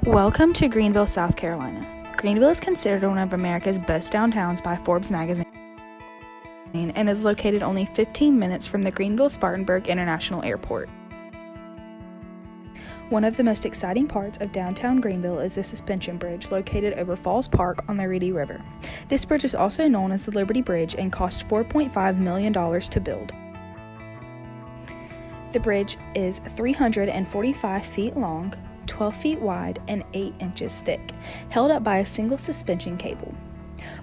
Welcome to Greenville, South Carolina. Greenville is considered one of America's best downtowns by Forbes magazine and is located only 15 minutes from the Greenville-Spartanburg International Airport. One of the most exciting parts of downtown Greenville is the suspension bridge located over Falls Park on the Reedy River. This bridge is also known as the Liberty Bridge and cost $4.5 million to build. The bridge is 345 feet long, 12 feet wide, and 8 inches thick, held up by a single suspension cable.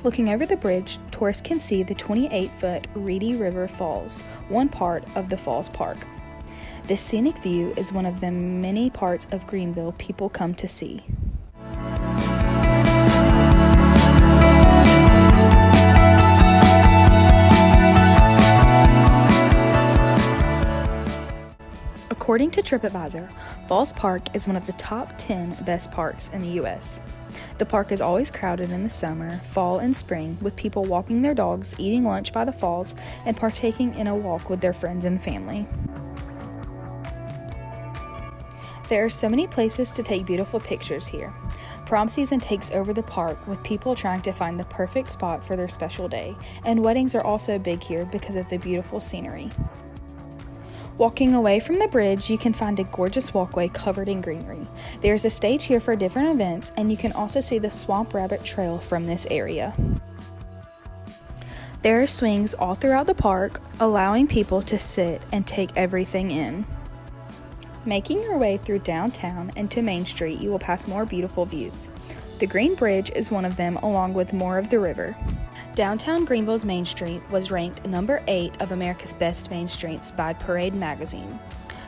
Looking over the bridge, tourists can see the 28-foot Reedy River Falls, one part of the Falls Park. This scenic view is one of the many parts of Greenville people come to see. According to TripAdvisor, Falls Park is one of the top 10 best parks in the U.S. The park is always crowded in the summer, fall, and spring, with people walking their dogs, eating lunch by the falls, and partaking in a walk with their friends and family. There are so many places to take beautiful pictures here. Prom season takes over the park, with people trying to find the perfect spot for their special day, and weddings are also big here because of the beautiful scenery. Walking away from the bridge, you can find a gorgeous walkway covered in greenery. There's a stage here for different events, and you can also see the Swamp Rabbit Trail from this area. There are swings all throughout the park, allowing people to sit and take everything in. Making your way through downtown and to Main Street, you will pass more beautiful views. The Green Bridge is one of them, along with more of the river. Downtown Greenville's Main Street was ranked number 8 of America's best main streets by Parade magazine.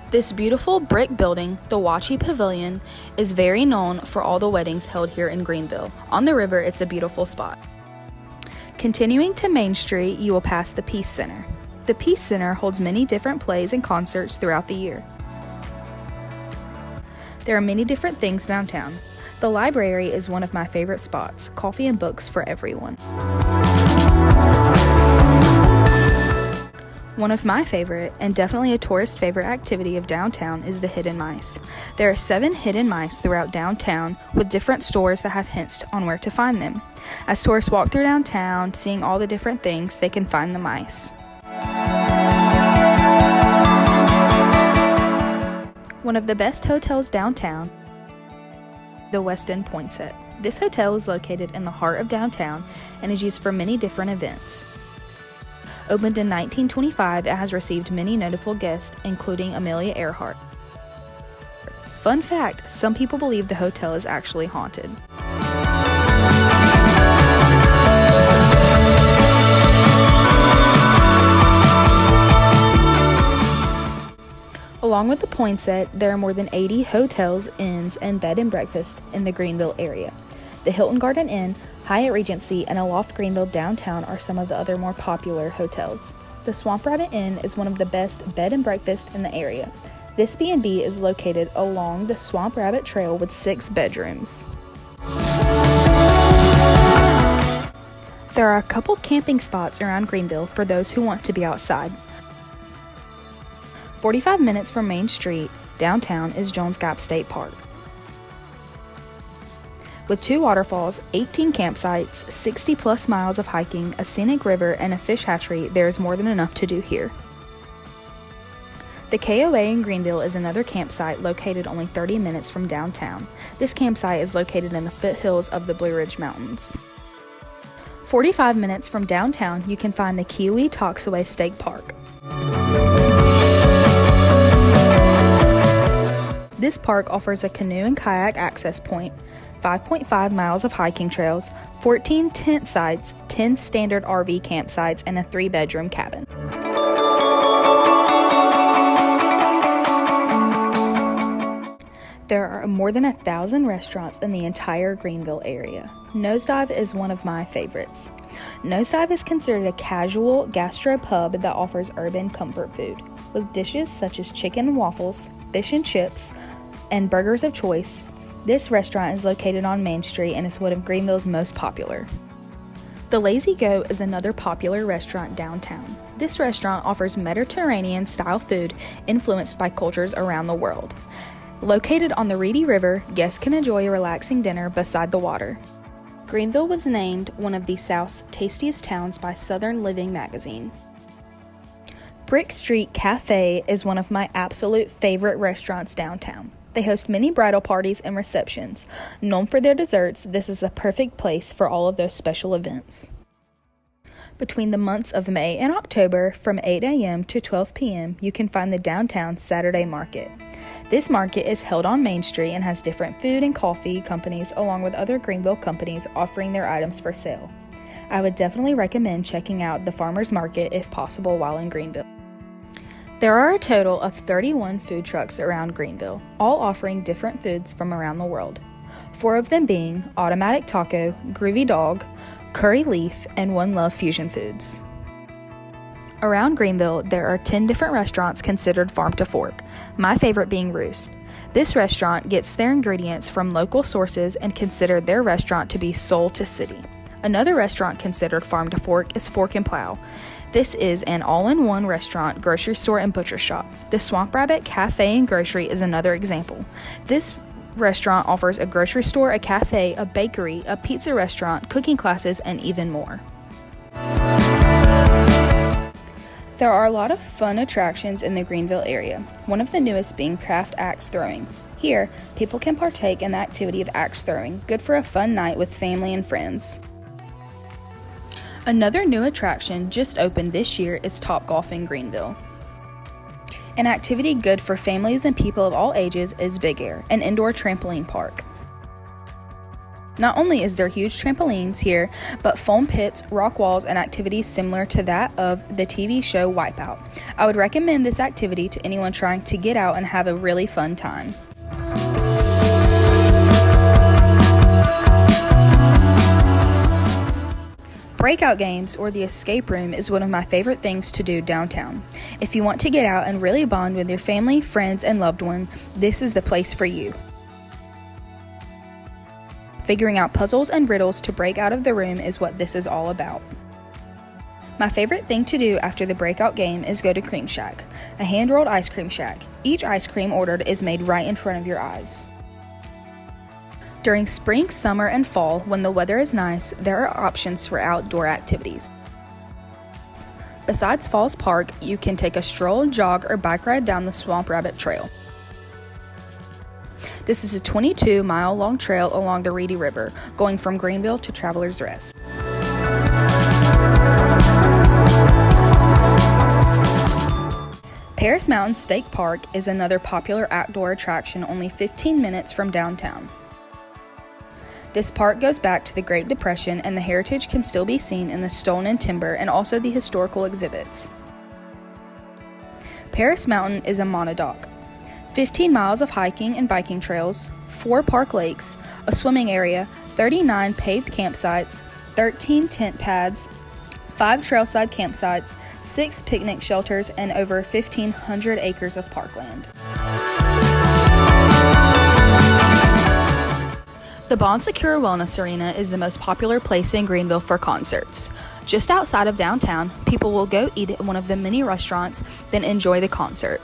This beautiful brick building, the Watchie Pavilion, is very known for all the weddings held here in Greenville. On the river, it's a beautiful spot. Continuing to Main Street, you will pass the Peace Center. The Peace Center holds many different plays and concerts throughout the year. There are many different things downtown. The library is one of my favorite spots, coffee and books for everyone. One of my favorite, and definitely a tourist favorite activity of downtown is the hidden mice. There are 7 hidden mice throughout downtown with different stores that have hints on where to find them. As tourists walk through downtown, seeing all the different things, they can find the mice. One of the best hotels downtown, the West End Poinsett. This hotel is located in the heart of downtown and is used for many different events. Opened in 1925, it has received many notable guests, including Amelia Earhart. Fun fact, some people believe the hotel is actually haunted. Along with the Poinsett, there are more than 80 hotels, inns, and bed and breakfast in the Greenville area. The Hilton Garden Inn, Hyatt Regency, and Aloft Greenville downtown are some of the other more popular hotels. The Swamp Rabbit Inn is one of the best bed and breakfast in the area. This B&B is located along the Swamp Rabbit Trail with 6 bedrooms. There are a couple camping spots around Greenville for those who want to be outside. 45 minutes from Main Street, downtown, is Jones Gap State Park. With 2 waterfalls, 18 campsites, 60 plus miles of hiking, a scenic river, and a fish hatchery, there is more than enough to do here. The KOA in Greenville is another campsite located only 30 minutes from downtown. This campsite is located in the foothills of the Blue Ridge Mountains. 45 minutes from downtown, you can find the Kiwi-Toxaway State Park. This park offers a canoe and kayak access point, 5.5 miles of hiking trails, 14 tent sites, 10 standard RV campsites, and a 3-bedroom cabin. There are more than 1,000 restaurants in the entire Greenville area. Nosedive is one of my favorites. Nosedive is considered a casual gastropub that offers urban comfort food, with dishes such as chicken and waffles, fish and chips, and burgers of choice. This restaurant is located on Main Street and is one of Greenville's most popular. The Lazy Goat is another popular restaurant downtown. This restaurant offers Mediterranean-style food influenced by cultures around the world. Located on the Reedy River, guests can enjoy a relaxing dinner beside the water. Greenville was named one of the South's tastiest towns by Southern Living magazine. Brick Street Cafe is one of my absolute favorite restaurants downtown. They host many bridal parties and receptions. Known for their desserts, this is the perfect place for all of those special events. Between the months of May and October, from 8 a.m. to 12 p.m., you can find the downtown Saturday Market. This market is held on Main Street and has different food and coffee companies along with other Greenville companies offering their items for sale. I would definitely recommend checking out the farmers market if possible while in Greenville. There are a total of 31 food trucks around Greenville, all offering different foods from around the world. 4 of them being Automatic Taco, Groovy Dog, Curry Leaf, and One Love Fusion Foods. Around Greenville, there are 10 different restaurants considered farm to fork, my favorite being Roost. This restaurant gets their ingredients from local sources and considered their restaurant to be soul to city. Another restaurant considered farm to fork is Fork and Plow. This is an all-in-one restaurant, grocery store, and butcher shop. The Swamp Rabbit Cafe and Grocery is another example. This restaurant offers a grocery store, a cafe, a bakery, a pizza restaurant, cooking classes, and even more. There are a lot of fun attractions in the Greenville area, one of the newest being craft axe throwing. Here, people can partake in the activity of axe throwing, good for a fun night with family and friends. Another new attraction just opened this year is Topgolf in Greenville. An activity good for families and people of all ages is Big Air, an indoor trampoline park. Not only is there huge trampolines here, but foam pits, rock walls, and activities similar to that of the TV show Wipeout. I would recommend this activity to anyone trying to get out and have a really fun time. Breakout games, or the escape room, is one of my favorite things to do downtown. If you want to get out and really bond with your family, friends, and loved one, this is the place for you. Figuring out puzzles and riddles to break out of the room is what this is all about. My favorite thing to do after the breakout game is go to Cream Shack, a hand-rolled ice cream shack. Each ice cream ordered is made right in front of your eyes. During spring, summer, and fall, when the weather is nice, there are options for outdoor activities. Besides Falls Park, you can take a stroll, jog, or bike ride down the Swamp Rabbit Trail. This is a 22-mile-long trail along the Reedy River, going from Greenville to Travelers Rest. Paris Mountain State Park is another popular outdoor attraction only 15 minutes from downtown. This park goes back to the Great Depression, and the heritage can still be seen in the stone and timber and also the historical exhibits. Paris Mountain is a monodock. 15 miles of hiking and biking trails, 4 park lakes, a swimming area, 39 paved campsites, 13 tent pads, 5 trailside campsites, 6 picnic shelters, and over 1,500 acres of parkland. The Bon Secure Wellness Arena is the most popular place in Greenville for concerts. Just outside of downtown, people will go eat at one of the many restaurants, then enjoy the concert.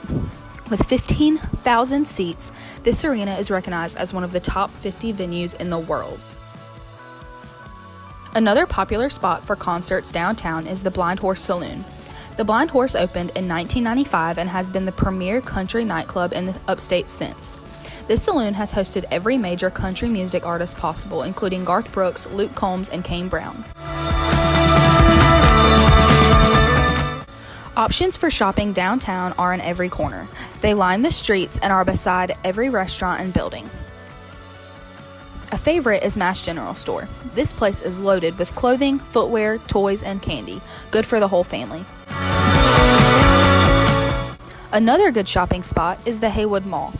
With 15,000 seats, this arena is recognized as one of the top 50 venues in the world. Another popular spot for concerts downtown is the Blind Horse Saloon. The Blind Horse opened in 1995 and has been the premier country nightclub in the upstate since. This saloon has hosted every major country music artist possible, including Garth Brooks, Luke Combs, and Kane Brown. Options for shopping downtown are in every corner. They line the streets and are beside every restaurant and building. A favorite is Mash General Store. This place is loaded with clothing, footwear, toys, and candy, good for the whole family. Another good shopping spot is the Haywood Mall.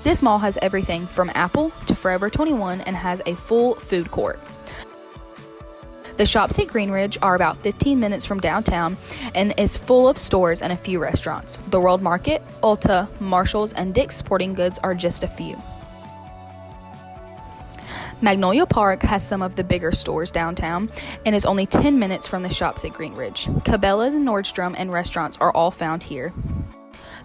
This mall has everything from Apple to Forever 21 and has a full food court. The shops at Greenridge are about 15 minutes from downtown and is full of stores and a few restaurants. The World Market, Ulta, Marshalls, and Dick's Sporting Goods are just a few. Magnolia Park has some of the bigger stores downtown and is only 10 minutes from the shops at Greenridge. Cabela's, Nordstrom, and restaurants are all found here.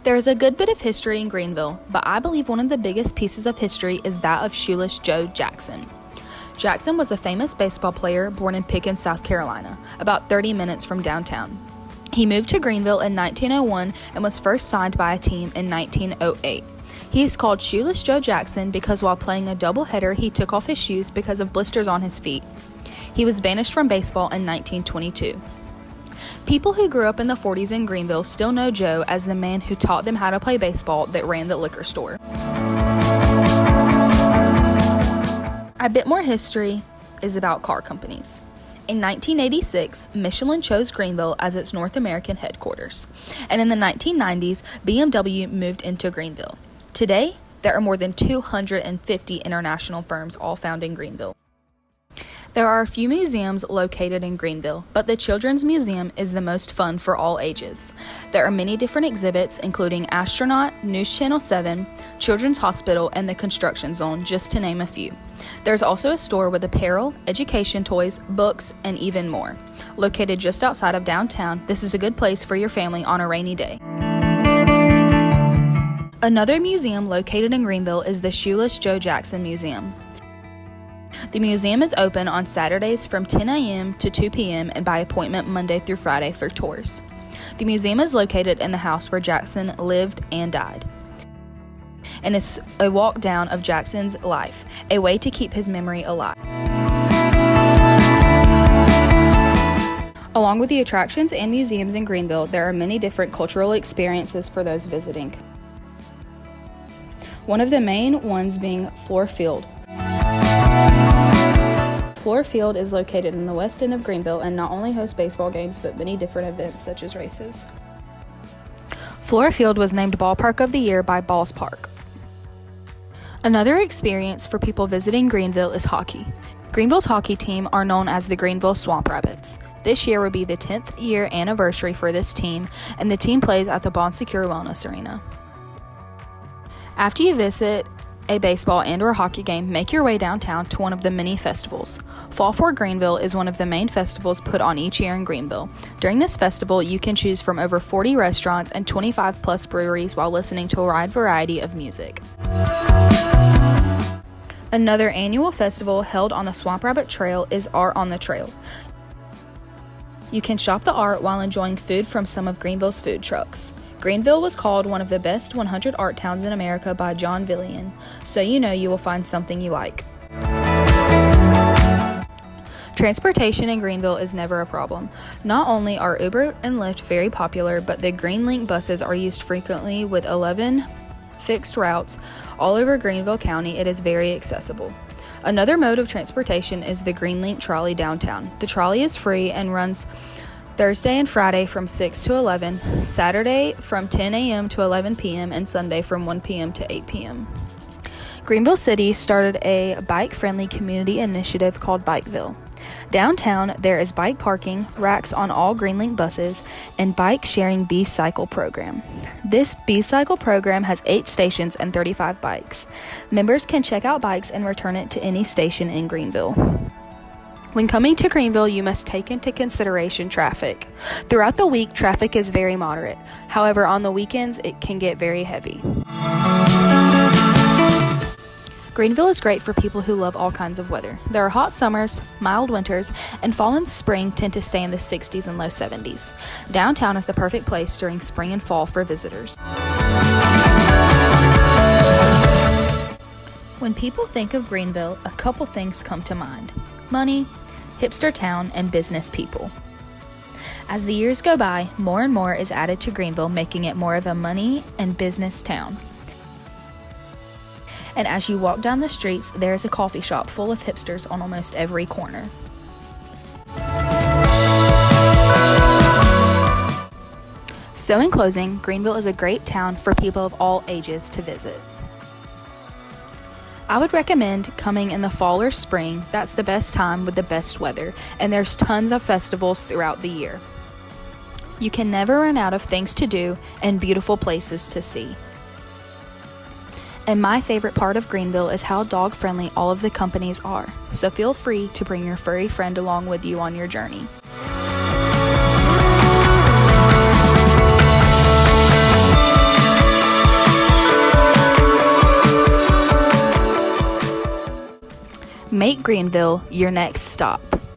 There is a good bit of history in Greenville, but I believe one of the biggest pieces of history is that of Shoeless Joe Jackson. Jackson was a famous baseball player born in Pickens, South Carolina, about 30 minutes from downtown. He moved to Greenville in 1901 and was first signed by a team in 1908. He is called Shoeless Joe Jackson because while playing a doubleheader, he took off his shoes because of blisters on his feet. He was banished from baseball in 1922. People who grew up in the 40s in Greenville still know Joe as the man who taught them how to play baseball that ran the liquor store. A bit more history is about car companies. In 1986, Michelin chose Greenville as its North American headquarters, and in the 1990s, BMW moved into Greenville. Today, there are more than 250 international firms all found in Greenville. There are a few museums located in Greenville, but the Children's Museum is the most fun for all ages. There are many different exhibits, including Astronaut, News Channel 7, Children's Hospital, and the Construction Zone, just to name a few. There's also a store with apparel, education toys, books, and even more. Located just outside of downtown, this is a good place for your family on a rainy day. Another museum located in Greenville is the Shoeless Joe Jackson Museum. The museum is open on Saturdays from 10 a.m. to 2 p.m. and by appointment Monday through Friday for tours. The museum is located in the house where Jackson lived and died, and is a walk down of Jackson's life, a way to keep his memory alive. Along with the attractions and museums in Greenville, there are many different cultural experiences for those visiting. One of the main ones being Fluor Field. Fluor Field is located in the west end of Greenville and not only hosts baseball games but many different events such as races. Fluor Field was named Ballpark of the Year by Balls Park. Another experience for people visiting Greenville is hockey. Greenville's hockey team are known as the Greenville Swamp Rabbits. This year will be the 10th year anniversary for this team, and the team plays at the Bon Secure Wellness Arena. After you visit a baseball and or hockey game, make your way downtown to one of the many festivals. Fall for Greenville is one of the main festivals put on each year in Greenville. During this festival, you can choose from over 40 restaurants and 25 plus breweries while listening to a wide variety of music. Another annual festival held on the Swamp Rabbit Trail is Art on the Trail. You can shop the art while enjoying food from some of Greenville's food trucks. Greenville was called one of the best 100 art towns in America by John Villian, so you know you will find something you like. Transportation in Greenville is never a problem. Not only are Uber and Lyft very popular, but the Green Link buses are used frequently with 11 fixed routes all over Greenville County. It is very accessible. Another mode of transportation is the Green Link trolley downtown. The trolley is free and runs Thursday and Friday from 6 to 11, Saturday from 10 a.m. to 11 p.m., and Sunday from 1 p.m. to 8 p.m. Greenville City started a bike-friendly community initiative called Bikeville. Downtown, there is bike parking, racks on all Greenlink buses, and bike-sharing B-Cycle program. This B-Cycle program has 8 stations and 35 bikes. Members can check out bikes and return it to any station in Greenville. When coming to Greenville, you must take into consideration traffic. Throughout the week, traffic is very moderate. However, on the weekends, it can get very heavy. Greenville is great for people who love all kinds of weather. There are hot summers, mild winters, and fall and spring tend to stay in the 60s and low 70s. Downtown is the perfect place during spring and fall for visitors. When people think of Greenville, a couple things come to mind: money, hipster town, and business people. As the years go by, more and more is added to Greenville, making it more of a money and business town. And as you walk down the streets, there is a coffee shop full of hipsters on almost every corner. So in closing, Greenville is a great town for people of all ages to visit. I would recommend coming in the fall or spring. That's the best time with the best weather, and there's tons of festivals throughout the year. You can never run out of things to do and beautiful places to see. And my favorite part of Greenville is how dog-friendly all of the companies are, so feel free to bring your furry friend along with you on your journey. Make Greenville your next stop.